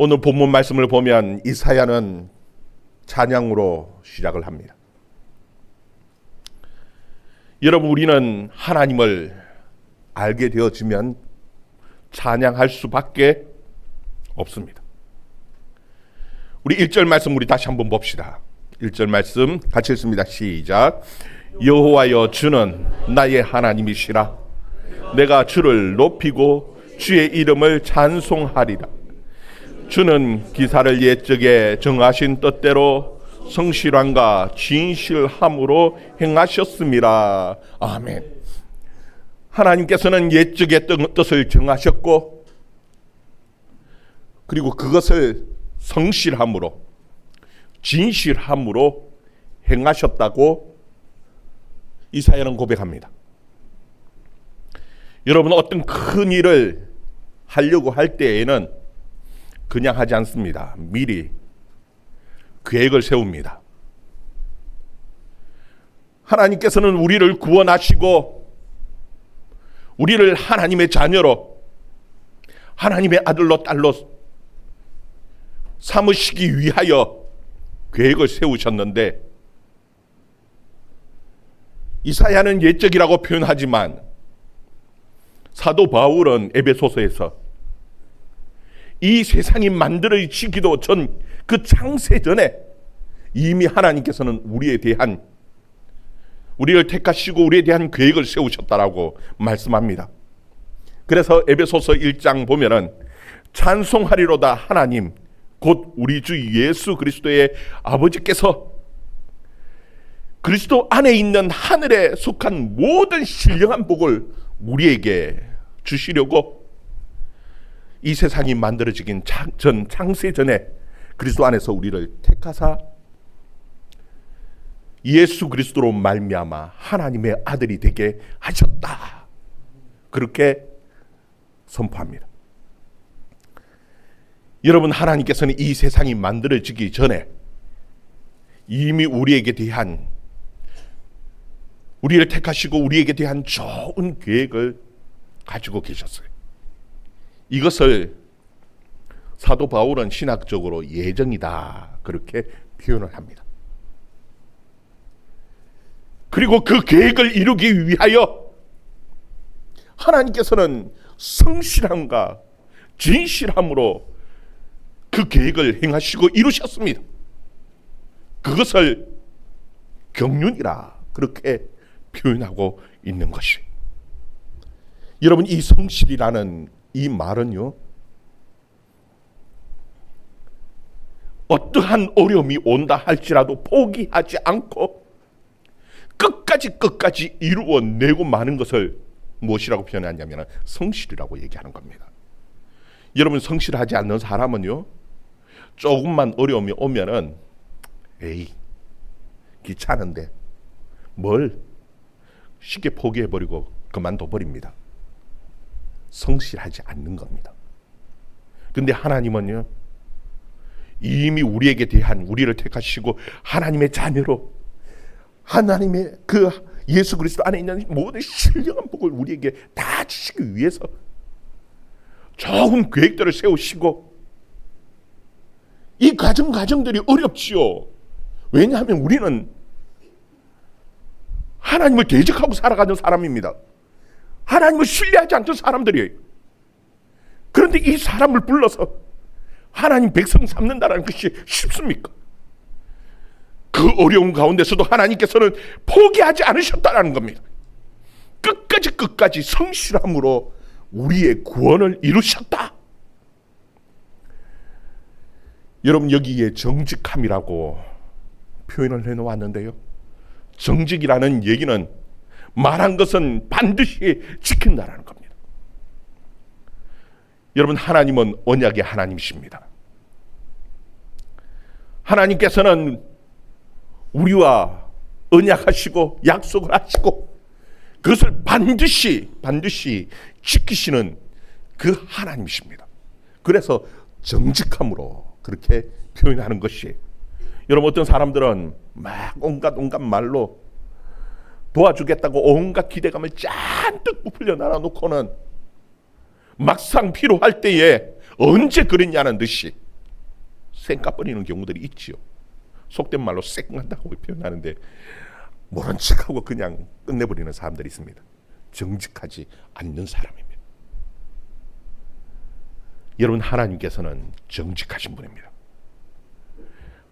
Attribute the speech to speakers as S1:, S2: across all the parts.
S1: 오늘 본문 말씀을 보면 이사야는 찬양으로 시작을 합니다. 여러분, 우리는 하나님을 알게 되어지면 찬양할 수밖에 없습니다. 우리 1절 말씀 우리 다시 한번 봅시다. 1절 말씀 같이 읽습니다. 시작. 여호와여, 주는 나의 하나님이시라. 내가 주를 높이고 주의 이름을 찬송하리라. 주는 기사를 옛적에 정하신 뜻대로 성실함과 진실함으로 행하셨습니다. 아멘. 하나님께서는 옛적의 뜻을 정하셨고, 그리고 그것을 성실함으로 진실함으로 행하셨다고 이사야는 고백합니다. 여러분, 어떤 큰 일을 하려고 할 때에는 그냥 하지 않습니다. 미리 계획을 세웁니다. 하나님께서는 우리를 구원하시고 우리를 하나님의 자녀로, 하나님의 아들로 딸로 삼으시기 위하여 계획을 세우셨는데, 이사야는 옛적이라고 표현하지만 사도 바울은 에베소서에서 이 세상이 만들어지기도 전 그 창세 전에 이미 하나님께서는 우리를 택하시고 우리에 대한 계획을 세우셨다라고 말씀합니다. 그래서 에베소서 1장 보면은 찬송하리로다 하나님 곧 우리 주 예수 그리스도의 아버지께서 그리스도 안에 있는 하늘에 속한 모든 신령한 복을 우리에게 주시려고 이 세상이 만들어지긴 전 창세 전에 그리스도 안에서 우리를 택하사 예수 그리스도로 말미암아 하나님의 아들이 되게 하셨다. 그렇게 선포합니다. 여러분, 하나님께서는 이 세상이 만들어지기 전에 이미 우리에게 대한, 우리를 택하시고 우리에게 대한 좋은 계획을 가지고 계셨어요. 이것을 사도 바울은 신학적으로 예정이다, 그렇게 표현을 합니다. 그리고 그 계획을 이루기 위하여 하나님께서는 성실함과 진실함으로 그 계획을 행하시고 이루셨습니다. 그것을 경륜이라 그렇게 표현하고 있는 것이. 여러분, 이 성실이라는 이 말은요, 어떠한 어려움이 온다 할지라도 포기하지 않고 끝까지 이루어내고 마는 것을 무엇이라고 표현하냐면 성실이라고 얘기하는 겁니다. 여러분, 성실하지 않는 사람은요, 조금만 어려움이 오면은 에이 귀찮은데 뭘 쉽게 포기해버리고 그만둬버립니다. 성실하지 않는 겁니다. 근데 하나님은요, 이미 우리에게 대한, 우리를 택하시고 하나님의 자녀로 하나님의 그 예수 그리스도 안에 있는 모든 신령한 복을 우리에게 다 주시기 위해서 좋은 계획들을 세우시고, 이 과정들이 어렵지요. 왜냐하면 우리는 하나님을 대적하고 살아가는 사람입니다. 하나님을 신뢰하지 않는 사람들이에요. 그런데 이 사람을 불러서 하나님 백성 삼는다는 것이 쉽습니까? 그 어려운 가운데서도 하나님께서는 포기하지 않으셨다는 겁니다. 끝까지 성실함으로 우리의 구원을 이루셨다. 여러분, 여기에 정직함이라고 표현을 해놓았는데요, 정직이라는 얘기는 말한 것은 반드시 지킨다라는 겁니다. 여러분, 하나님은 언약의 하나님이십니다. 하나님께서는 우리와 언약하시고 약속을 하시고 그것을 반드시 지키시는 그 하나님이십니다. 그래서 정직함으로 그렇게 표현하는 것이, 여러분, 어떤 사람들은 막 온갖 말로 도와주겠다고 온갖 기대감을 잔뜩 부풀려 놔놓고는 막상 필요할 때에 언제 그랬냐는 듯이 쌩까버리는 경우들이 있지요. 속된 말로 쌩간다고 표현하는데 모른 척하고 그냥 끝내버리는 사람들이 있습니다. 정직하지 않는 사람입니다. 여러분, 하나님께서는 정직하신 분입니다.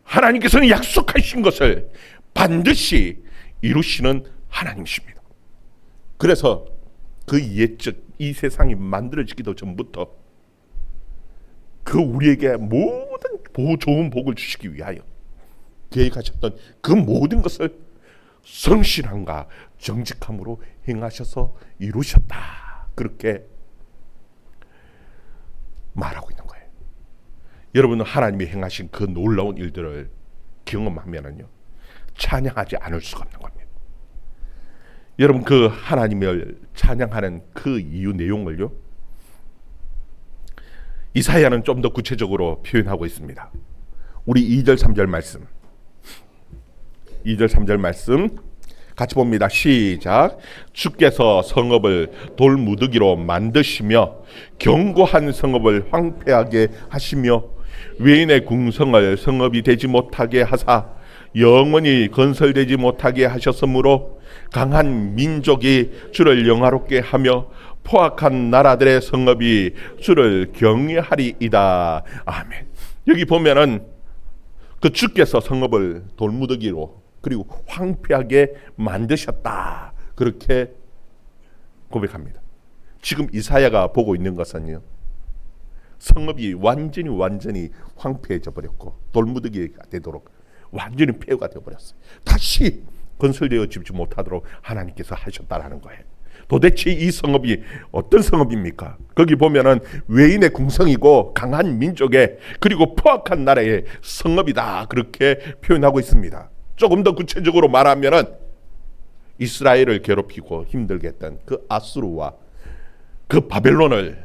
S1: 하나님께서는 약속하신 것을 반드시 이루시는 하나님이십니다. 그래서 그 옛적 이 세상이 만들어지기도 전부터 그 우리에게 모든 좋은 복을 주시기 위하여 계획하셨던 그 모든 것을 성실함과 정직함으로 행하셔서 이루셨다. 그렇게 말하고 있는 거예요. 여러분은 하나님이 행하신 그 놀라운 일들을 경험하면은요, 찬양하지 않을 수가 없는 겁니다. 여러분, 그 하나님을 찬양하는 그 이유 내용을요, 이사야는 좀 더 구체적으로 표현하고 있습니다. 우리 2절 3절 말씀, 2절 3절 말씀 같이 봅니다. 시작. 주께서 성읍을 돌무더기로 만드시며 견고한 성읍을 황폐하게 하시며 외인의 궁성을 성읍이 되지 못하게 하사 영원히 건설되지 못하게 하셨으므로 강한 민족이 주를 영화롭게 하며 포악한 나라들의 성읍이 주를 경외하리이다. 아멘. 여기 보면은 그 주께서 성읍을 돌무더기로 그리고 황폐하게 만드셨다. 그렇게 고백합니다. 지금 이사야가 보고 있는 것은요, 성읍이 완전히 황폐해져 버렸고 돌무더기가 되도록 완전히 폐허가 되어버렸어요. 다시 건설되어지지 못하도록 하나님께서 하셨다라는 거예요. 도대체 이 성읍이 어떤 성읍입니까? 거기 보면은 외인의 궁성이고 강한 민족의 그리고 포악한 나라의 성읍이다. 그렇게 표현하고 있습니다. 조금 더 구체적으로 말하면은 이스라엘을 괴롭히고 힘들게 했던 그 아수르와 그 바벨론의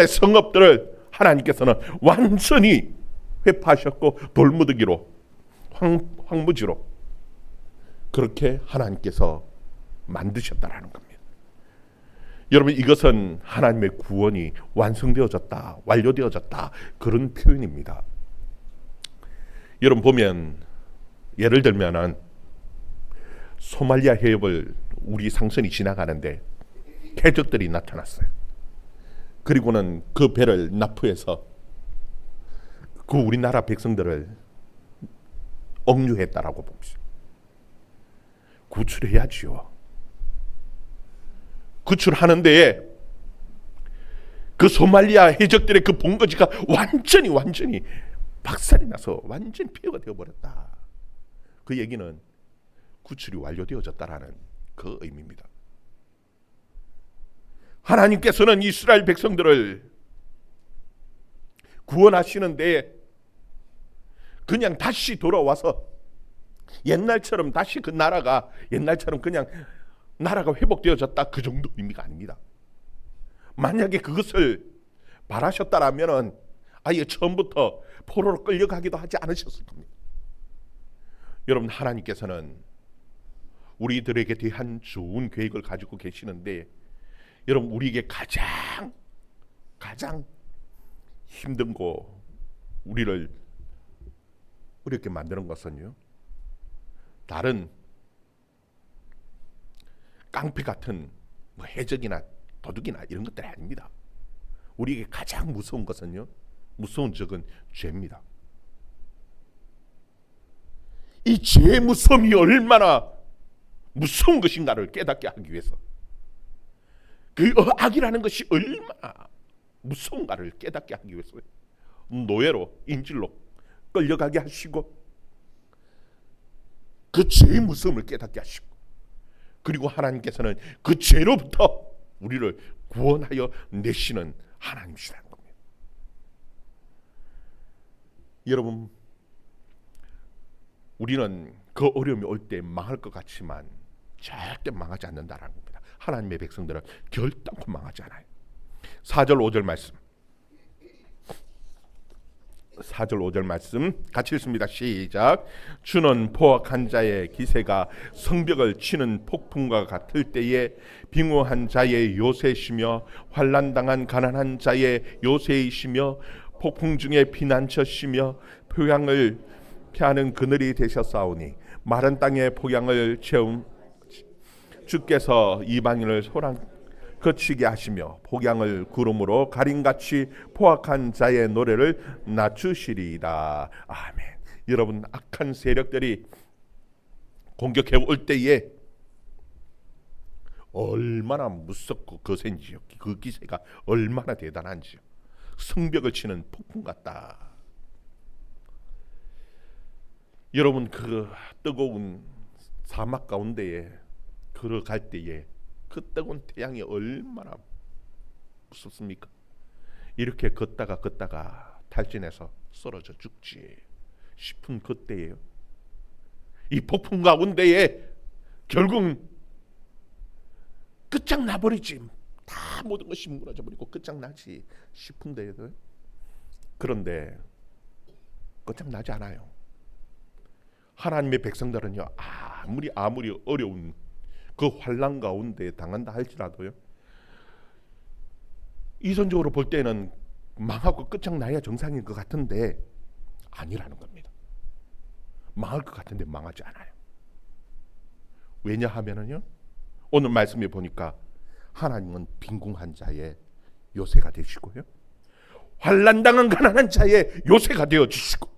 S1: 성읍들을 하나님께서는 완전히 회파하셨고 돌무더기로 황무지로 그렇게 하나님께서 만드셨다라는 겁니다. 여러분, 이것은 하나님의 구원이 완성되어졌다, 완료되어졌다, 그런 표현입니다. 여러분 보면, 예를 들면은 소말리아 해협을 우리 상선이 지나가는데 해적들이 나타났어요. 그리고는 그 배를 납포해서 그 우리나라 백성들을 억류했다라고 봅시다. 구출해야지요. 구출하는 데에 그 소말리아 해적들의 그 본거지가 완전히 박살이 나서 완전히 폐허가 되어버렸다. 그 얘기는 구출이 완료되어졌다라는 그 의미입니다. 하나님께서는 이스라엘 백성들을 구원하시는 데에 그냥 다시 돌아와서 옛날처럼 다시 그 나라가 옛날처럼 그냥 나라가 회복되어졌다, 그 정도 의미가 아닙니다. 만약에 그것을 바라셨다라면은 아예 처음부터 포로로 끌려가기도 하지 않으셨을 겁니다. 여러분, 하나님께서는 우리들에게 대한 좋은 계획을 가지고 계시는데, 여러분, 우리에게 가장 힘든 거, 우리를 어렵게 만드는 것은요, 다른 깡패 같은 뭐 해적이나 도둑이나 이런 것들이 아닙니다. 우리에게 가장 무서운 것은요, 무서운 적은 죄입니다. 이 죄의 무서움이 얼마나 무서운 것인가를 깨닫게 하기 위해서, 그 악이라는 것이 얼마나 무서운가를 깨닫게 하기 위해서 노예로, 인질로 끌려가게 하시고 그 죄의 무서움을 깨닫게 하시고, 그리고 하나님께서는 그 죄로부터 우리를 구원하여 내시는 하나님이시라는 겁니다. 여러분, 우리는 그 어려움이 올 때 망할 것 같지만 절대 망하지 않는다라는 겁니다. 하나님의 백성들은 결단코 망하지 않아요. 4절 5절 말씀, 4절 5절 말씀 같이 읽습니다. 시작. 주는 포악한 자의 기세가 성벽을 치는 폭풍과 같을 때에 빙오한 자의 요새시며 환난당한 가난한 자의 요새이시며 폭풍 중에 피난처시며 표양을 피하는 그늘이 되셨사오니 마른 땅에 폭양을 채운 주께서 이방인을 소란 그치게 하시며 폭양을 구름으로 가림같이 포악한 자의 노래를 낮추시리이다. 아멘. 여러분, 악한 세력들이 공격해 올 때에 얼마나 무섭고 거센지요. 그 기세가 얼마나 대단한지요. 성벽을 치는 폭풍 같다. 여러분, 그 뜨거운 사막 가운데에 걸어갈 때에 그 뜨거운 태양이 얼마나 무섭습니까? 이렇게 걷다가 탈진해서 쓰러져 죽지 싶은 그때예요. 이 폭풍 가운데에 결국 끝장나버리지. 다 모든 것이 무너져버리고 끝장나지 싶은데요. 그런데 끝장나지 않아요. 하나님의 백성들은요, 아무리 어려운 그 환난 가운데 당한다 할지라도요, 이선적으로 볼 때는 망하고 끝장나야 정상인 것 같은데 아니라는 겁니다. 망할 것 같은데 망하지 않아요. 왜냐하면은요, 오늘 말씀에 보니까 하나님은 빈궁한 자의 요새가 되시고요, 환난당한 가난한 자의 요새가 되어주시고,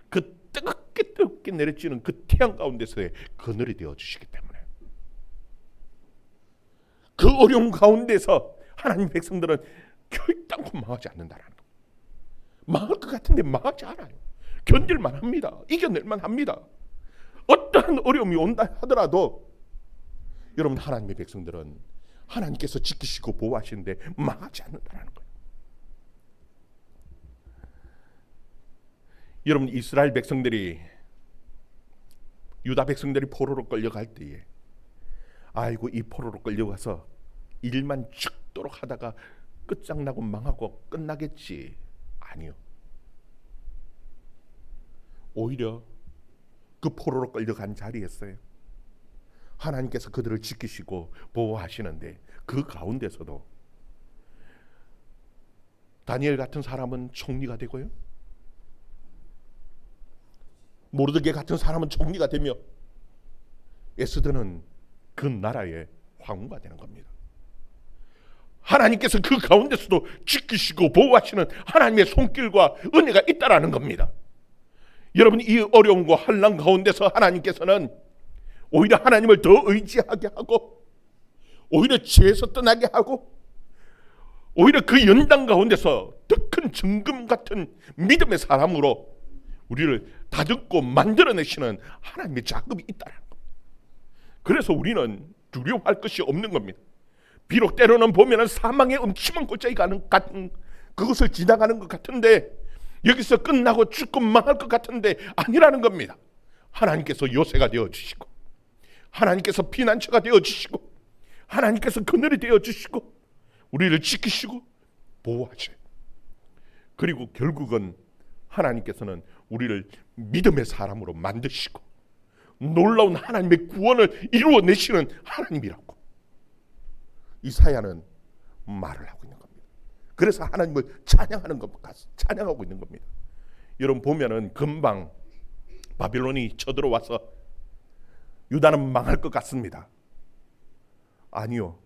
S1: 그 뜨겁게 내려지는 그 태양 가운데서의 그늘이 되어주시기 때문에 그 어려움 가운데서 하나님 백성들은 결단코 망하지 않는다라는 거. 망할 것 같은데 망하지 않아요. 견딜만 합니다. 이겨낼만 합니다. 어떠한 어려움이 온다 하더라도 여러분, 하나님의 백성들은 하나님께서 지키시고 보호하시는데 망하지 않는다라는 거예요. 여러분, 이스라엘 백성들이, 유다 백성들이 포로로 끌려갈 때에 아이고, 이 포로로 끌려가서 일만 죽도록 하다가 끝장나고 망하고 끝나겠지. 아니요. 오히려 그 포로로 끌려간 자리였어요. 하나님께서 그들을 지키시고 보호하시는데 그 가운데서도 다니엘 같은 사람은 총리가 되고요, 모르드게 같은 사람은 총리가 되며 에스더는 그 나라의 황후가 되는 겁니다. 하나님께서 그 가운데서도 지키시고 보호하시는 하나님의 손길과 은혜가 있다라는 겁니다. 여러분, 이 어려움과 환난 가운데서 하나님께서는 오히려 하나님을 더 의지하게 하고, 오히려 죄에서 떠나게 하고, 오히려 그 연단 가운데서 더 큰 정금 같은 믿음의 사람으로 우리를 다듬고 만들어내시는 하나님의 작업이 있다는 겁니다. 그래서 우리는 두려워할 것이 없는 겁니다. 비록 때로는 보면은 사망의 음침한 골짜기 같은 그것을 지나가는 것 같은데, 여기서 끝나고 죽고 망할 것 같은데 아니라는 겁니다. 하나님께서 요새가 되어주시고, 하나님께서 피난처가 되어주시고, 하나님께서 그늘이 되어주시고, 우리를 지키시고 보호하셔요. 그리고 결국은 하나님께서는 우리를 믿음의 사람으로 만드시고 놀라운 하나님의 구원을 이루어내시는 하나님이라고 이사야는 말을 하고 있는 겁니다. 그래서 하나님을 찬양하고 있는 겁니다. 여러분, 보면은 금방 바빌론이 쳐들어와서 유다는 망할 것 같습니다. 아니요.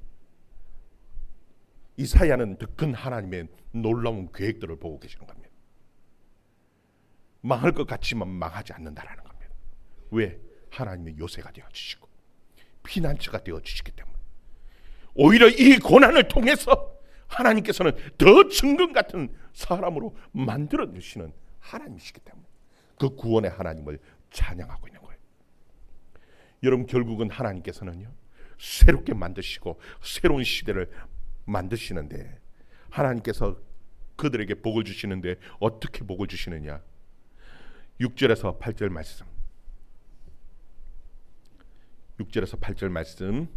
S1: 이사야는 더 큰 하나님의 놀라운 계획들을 보고 계시는 겁니다. 망할 것 같지만 망하지 않는다라는 겁니다. 왜? 하나님의 요새가 되어주시고 피난처가 되어주시기 때문에. 오히려 이 고난을 통해서 하나님께서는 더 정금 같은 사람으로 만들어주시는 하나님이시기 때문에 그 구원의 하나님을 찬양하고 있는 거예요. 여러분, 결국은 하나님께서는요, 새롭게 만드시고 새로운 시대를 만드시는데, 하나님께서 그들에게 복을 주시는데 어떻게 복을 주시느냐? 6절에서 8절 말씀, 6절에서 8절 말씀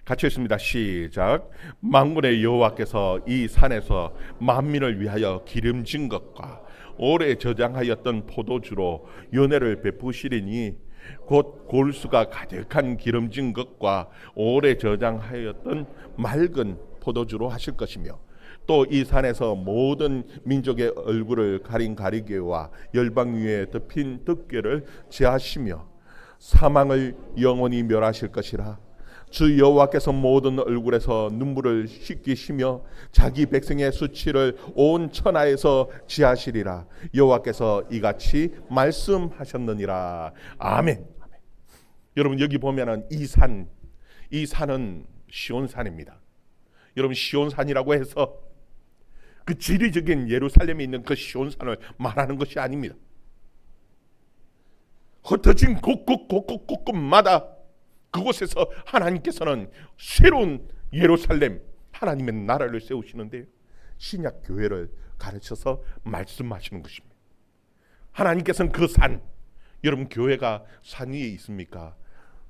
S1: 같이 읽습니다. 시작. 만군의 여호와께서 이 산에서 만민을 위하여 기름진 것과 오래 저장하였던 포도주로 연회를 베푸시리니 곧 골수가 가득한 기름진 것과 오래 저장하였던 맑은 포도주로 하실 것이며, 또 이 산에서 모든 민족의 얼굴을 가린 가리개와 열방 위에 덮인 덮개를 제하시며 사망을 영원히 멸하실 것이라. 주 여호와께서 모든 얼굴에서 눈물을 씻기시며 자기 백성의 수치를 온 천하에서 지하시리라. 여호와께서 이같이 말씀하셨느니라. 아멘. 여러분 여기 보면은 이 산은 시온산입니다. 여러분 시온산이라고 해서 그 지리적인 예루살렘에 있는 그 시온산을 말하는 것이 아닙니다. 흩어진 곳곳마다 그곳에서 하나님께서는 새로운 예루살렘, 하나님의 나라를 세우시는데요, 신약 교회를 가르쳐서 말씀하시는 것입니다. 하나님께서는 그 산, 여러분 교회가 산 위에 있습니까?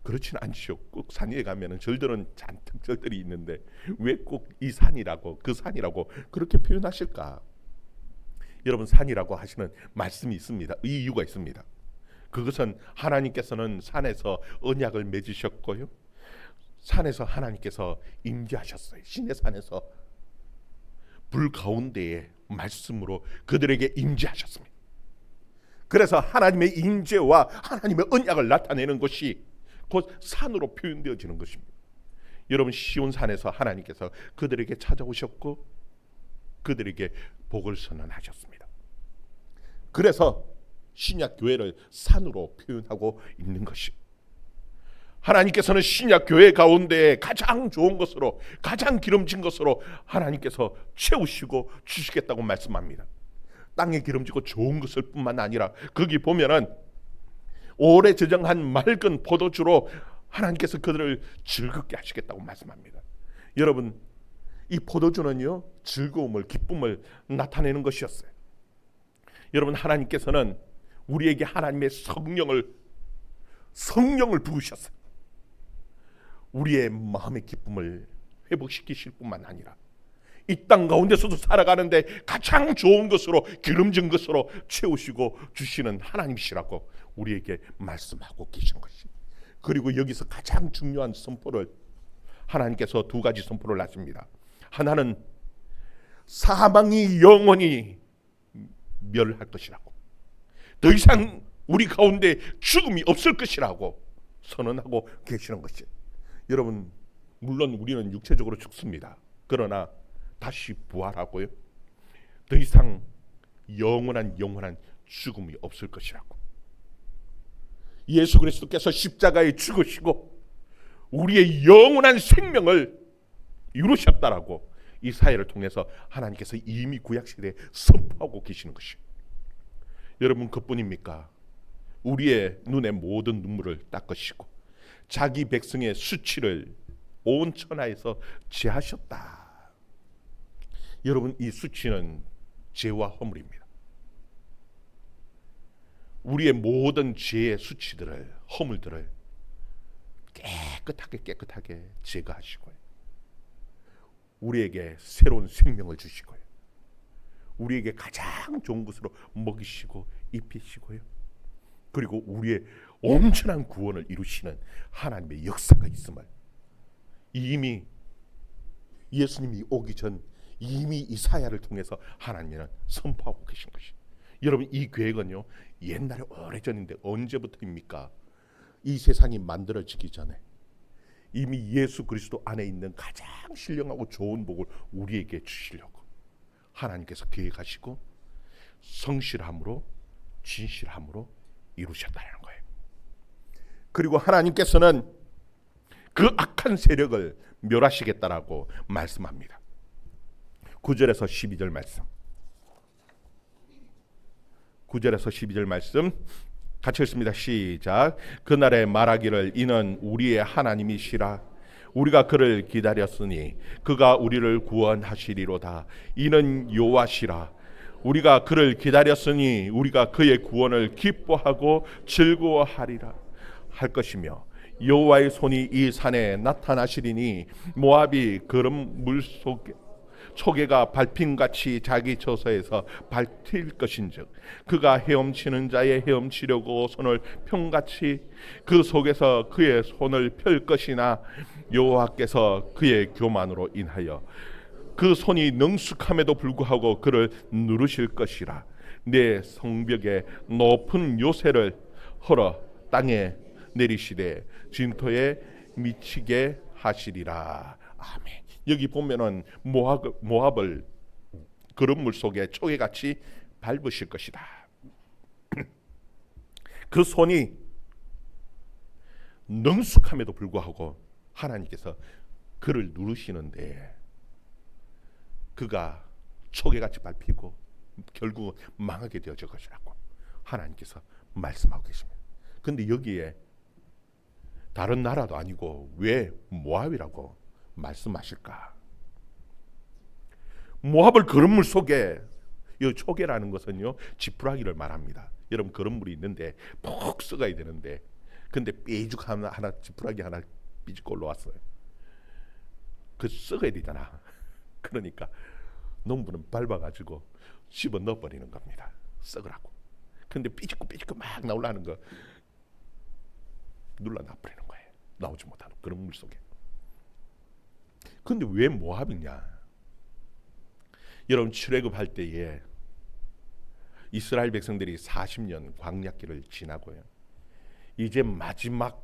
S1: 그렇지는 않죠. 꼭 산 위에 가면은 절들은 잔뜩 절들이 있는데 왜 꼭 이 산이라고, 그 산이라고 그렇게 표현하실까? 여러분 산이라고 하시는 말씀이 있습니다. 이 이유가 있습니다. 그것은 하나님께서는 산에서 언약을 맺으셨고요, 산에서 하나님께서 임재하셨어요. 신의 산에서 불 가운데에 말씀으로 그들에게 임재하셨습니다. 그래서 하나님의 임재와 하나님의 언약을 나타내는 것이 곧 산으로 표현되어지는 것입니다. 여러분 시온산에서 하나님께서 그들에게 찾아오셨고 그들에게 복을 선언하셨습니다. 그래서 신약 교회를 산으로 표현하고 있는 것입니다. 하나님께서는 신약 교회 가운데 가장 좋은 것으로, 가장 기름진 것으로 하나님께서 채우시고 주시겠다고 말씀합니다. 땅에 기름지고 좋은 것을 뿐만 아니라 거기 보면은 오래 저장한 맑은 포도주로 하나님께서 그들을 즐겁게 하시겠다고 말씀합니다. 여러분 이 포도주는요 즐거움을, 기쁨을 나타내는 것이었어요. 여러분 하나님께서는 우리에게 하나님의 성령을 부으셨어요. 우리의 마음의 기쁨을 회복시키실 뿐만 아니라 이 땅 가운데서도 살아가는데 가장 좋은 것으로, 기름진 것으로 채우시고 주시는 하나님이시라고 우리에게 말씀하고 계신 것입니다. 그리고 여기서 가장 중요한 선포를 하나님께서 두 가지 선포를 하십니다. 하나는 사망이 영원히 멸할 것이라고, 더 이상 우리 가운데 죽음이 없을 것이라고 선언하고 계시는 것이에요. 여러분 물론 우리는 육체적으로 죽습니다. 그러나 다시 부활하고요, 더 이상 영원한 죽음이 없을 것이라고. 예수 그리스도께서 십자가에 죽으시고 우리의 영원한 생명을 이루셨다라고 이 사회를 통해서 하나님께서 이미 구약시대에 선포하고 계시는 것이에요. 여러분 그뿐입니까? 우리의 눈의 모든 눈물을 닦으시고 자기 백성의 수치를 온 천하에서 제하셨다. 여러분 이 수치는 죄와 허물입니다. 우리의 모든 죄의 수치들을, 허물들을 깨끗하게 제거하시고요, 우리에게 새로운 생명을 주시고요, 우리에게 가장 좋은 것으로 먹이시고 입히시고요, 그리고 우리의 온전한 구원을 이루시는 하나님의 역사가 있음을 이미 예수님이 오기 전 이미 이사야를 통해서 하나님은 선포하고 계신 것이. 여러분 이 계획은요 옛날에 오래전인데 언제부터입니까? 이 세상이 만들어지기 전에 이미 예수 그리스도 안에 있는 가장 신령하고 좋은 복을 우리에게 주시려고 하나님께서 계획하시고 성실함으로, 진실함으로 이루셨다는 거예요. 그리고 하나님께서는 그 악한 세력을 멸하시겠다라고 말씀합니다. 9절에서 12절 말씀, 9절에서 12절 말씀 같이 읽습니다. 시작. 그날에 말하기를 이는 우리의 하나님이시라. 우리가 그를 기다렸으니 그가 우리를 구원하시리로다. 이는 여호와시라. 우리가 그를 기다렸으니 우리가 그의 구원을 기뻐하고 즐거워하리라 할 것이며, 여호와의 손이 이 산에 나타나시리니 모압이 그름 물 속에 초계가 밟힘같이 자기 처소에서 밟힐 것인즉 그가 헤엄치는 자의 헤엄치려고 손을 평같이 그 속에서 그의 손을 펼 것이나 여호와께서 그의 교만으로 인하여 그 손이 능숙함에도 불구하고 그를 누르실 것이라. 내 성벽에 높은 요새를 헐어 땅에 내리시되 진토에 미치게 하시리라. 아멘. 여기 보면은 모압을 그런 물 속에 초계같이 밟으실 것이다. 그 손이 능숙함에도 불구하고 하나님께서 그를 누르시는데 그가 초계같이 밟히고 결국 망하게 되어질 것이라고 하나님께서 말씀하고 계십니다. 그런데 여기에 다른 나라도 아니고 왜 모압이라고 말씀하실까? 모압을 그런 물 속에, 이 초계라는 것은요 지푸라기를 말합니다. 여러분 그런 물이 있는데 푹 썩어야 되는데 근데 삐죽 하나 지푸라기 하나 삐죽 올라왔어요. 그 썩어야 되잖아. 그러니까 농부는 밟아가지고 씹어 넣어버리는 겁니다. 썩으라고. 근데 삐죽고 막 나오려는 거 눌러놔버리는 거예요. 나오지 못하는 그런 물 속에. 근데 왜 모압이냐? 여러분 출애굽할 때에 이스라엘 백성들이 40년 광야길을 지나고요. 이제 마지막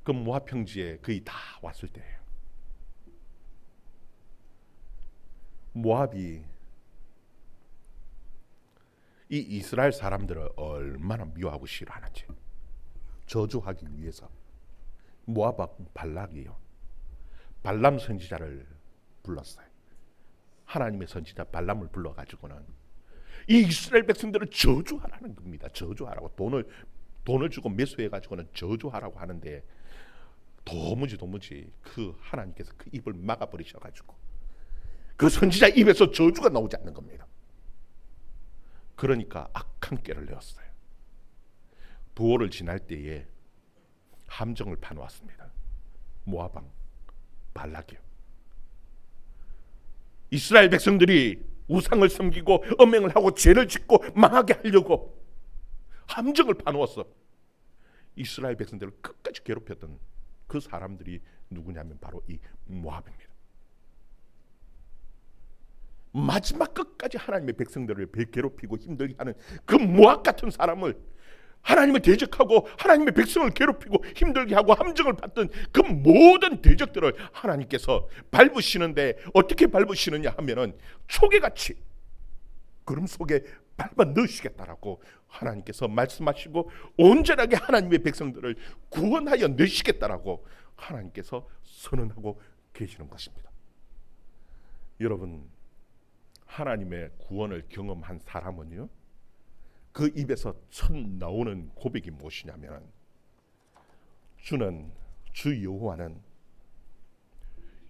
S1: 그 모압 평지에 거의 다 왔을 때예요. 모압이 이 이스라엘 사람들을 얼마나 미워하고 싫어하는지 저주하기 위해서 모압 발락이요 발람 선지자를 불렀어요. 하나님의 선지자 발람을 불러가지고는 이 이스라엘 백성들을 저주하라는 겁니다. 저주하라고 돈을 주고 매수해가지고는 저주하라고 하는데 도무지 그 하나님께서 그 입을 막아버리셔가지고 그 선지자 입에서 저주가 나오지 않는 겁니다. 그러니까 악한 꾀를 내었어요. 부호를 지날 때에 함정을 파놓았습니다. 모압 왕 발락이요. 이스라엘 백성들이 우상을 섬기고 음행을 하고 죄를 짓고 망하게 하려고 함정을 파놓았어. 이스라엘 백성들을 끝까지 괴롭혔던 그 사람들이 누구냐면 바로 이 모압입니다. 마지막 끝까지 하나님의 백성들을 괴롭히고 힘들게 하는 그 모압 같은 사람을 하나님을 대적하고 하나님의 백성을 괴롭히고 힘들게 하고 함정을 받던 그 모든 대적들을 하나님께서 밟으시는데 어떻게 밟으시느냐 하면은 초계같이 구름 속에 밟아 넣으시겠다라고 하나님께서 말씀하시고 온전하게 하나님의 백성들을 구원하여 넣으시겠다라고 하나님께서 선언하고 계시는 것입니다. 여러분 하나님의 구원을 경험한 사람은요 그 입에서 첫 나오는 고백이 무엇이냐면 주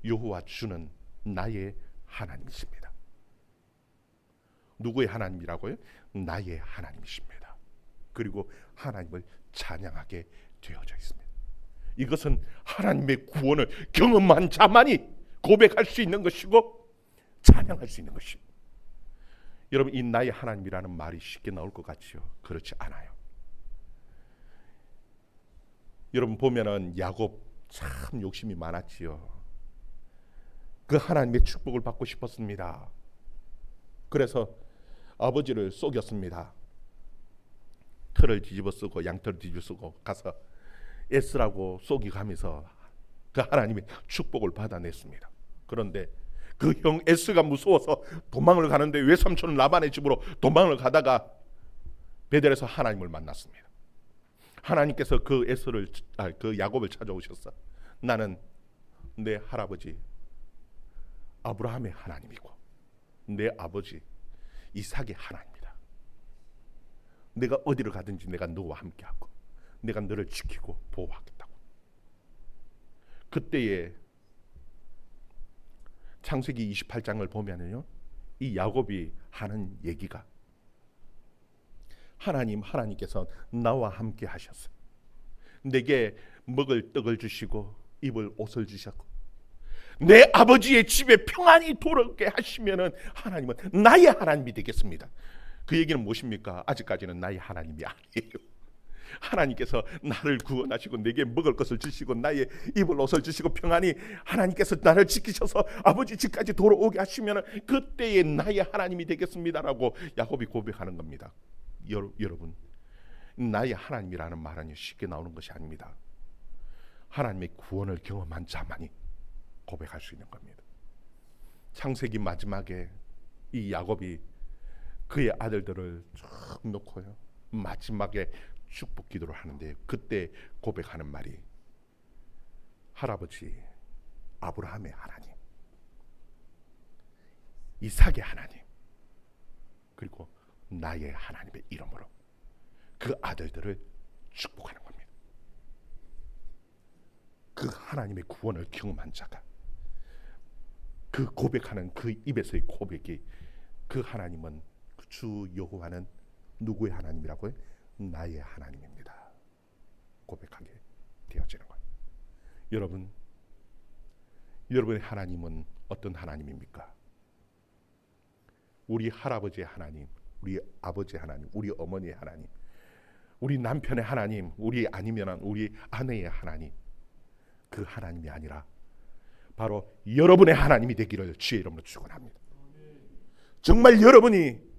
S1: 여호와 주는 나의 하나님이십니다. 누구의 하나님이라고요? 나의 하나님이십니다. 그리고 하나님을 찬양하게 되어져 있습니다. 이것은 하나님의 구원을 경험한 자만이 고백할 수 있는 것이고 찬양할 수 있는 것입니다. 여러분 이 나의 하나님이라는 말이 쉽게 나올 것 같지요? 그렇지 않아요. 여러분 보면은 야곱 참 욕심이 많았지요. 그 하나님의 축복을 받고 싶었습니다. 그래서 아버지를 속였습니다. 틀을 뒤집어 쓰고 양털을 뒤집어 쓰고 가서 에스라고 속이가면서 그 하나님의 축복을 받아냈습니다. 그런데 그 형 에스가 무서워서 도망을 가는데 외삼촌 라반의 집으로 도망을 가다가 베델에서 하나님을 만났습니다. 하나님께서 그 야곱을 찾아오셨어. 나는 내 할아버지 아브라함의 하나님이고 내 아버지 이삭의 하나님이다. 내가 어디를 가든지 내가 너와 함께하고 내가 너를 지키고 보호하겠다고. 그때에 창세기 28장을 보면은요 이 야곱이 하는 얘기가 하나님께서 나와 함께 하셨어요. 내게 먹을 떡을 주시고 입을 옷을 주셨고 내 아버지의 집에 평안히 돌아오게 하시면은 하나님은 나의 하나님이 되겠습니다. 그 얘기는 무엇입니까? 아직까지는 나의 하나님이 아니에요. 하나님께서 나를 구원하시고 내게 먹을 것을 주시고 나의 입을 옷을 주시고 평안히 하나님께서 나를 지키셔서 아버지 집까지 돌아오게 하시면 그때의 나의 하나님이 되겠습니다라고 야곱이 고백하는 겁니다. 여러분, 나의 하나님이라는 말은 쉽게 나오는 것이 아닙니다. 하나님의 구원을 경험한 자만이 고백할 수 있는 겁니다. 창세기 마지막에 이 야곱이 그의 아들들을 쭉 놓고요, 마지막에 축복 기도를 하는데 그때 고백하는 말이 할아버지 아브라함의 하나님, 이삭의 하나님, 그리고 나의 하나님의 이름으로 그 아들들을 축복하는 겁니다. 그 하나님의 구원을 경험한 자가 그 고백하는 그 입에서의 고백이, 그 하나님은, 주 여호와는 누구의 하나님이라고요? 나의 하나님입니다. 고백하게 되어지는 거예요. 여러분의 하나님은 어떤 하나님입니까? 우리 할아버지의 하나님, 우리 아버지의 하나님, 우리 어머니의 하나님, 우리 남편의 하나님, 아니면 우리 아내의 하나님, 그 하나님이 아니라 바로 여러분의 하나님이 되기를 주의 이름으로 축원합니다. 정말 여러분이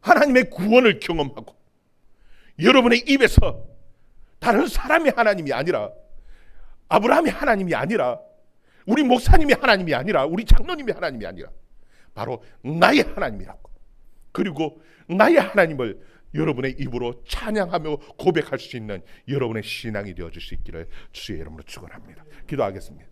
S1: 하나님의 구원을 경험하고 여러분의 입에서 다른 사람의 하나님이 아니라, 아브라함의 하나님이 아니라, 우리 목사님의 하나님이 아니라, 우리 장로님의 하나님이 아니라 바로 나의 하나님이라고, 그리고 나의 하나님을 여러분의 입으로 찬양하며 고백할 수 있는 여러분의 신앙이 되어줄 수 있기를 주의 이름으로 축원합니다. 기도하겠습니다.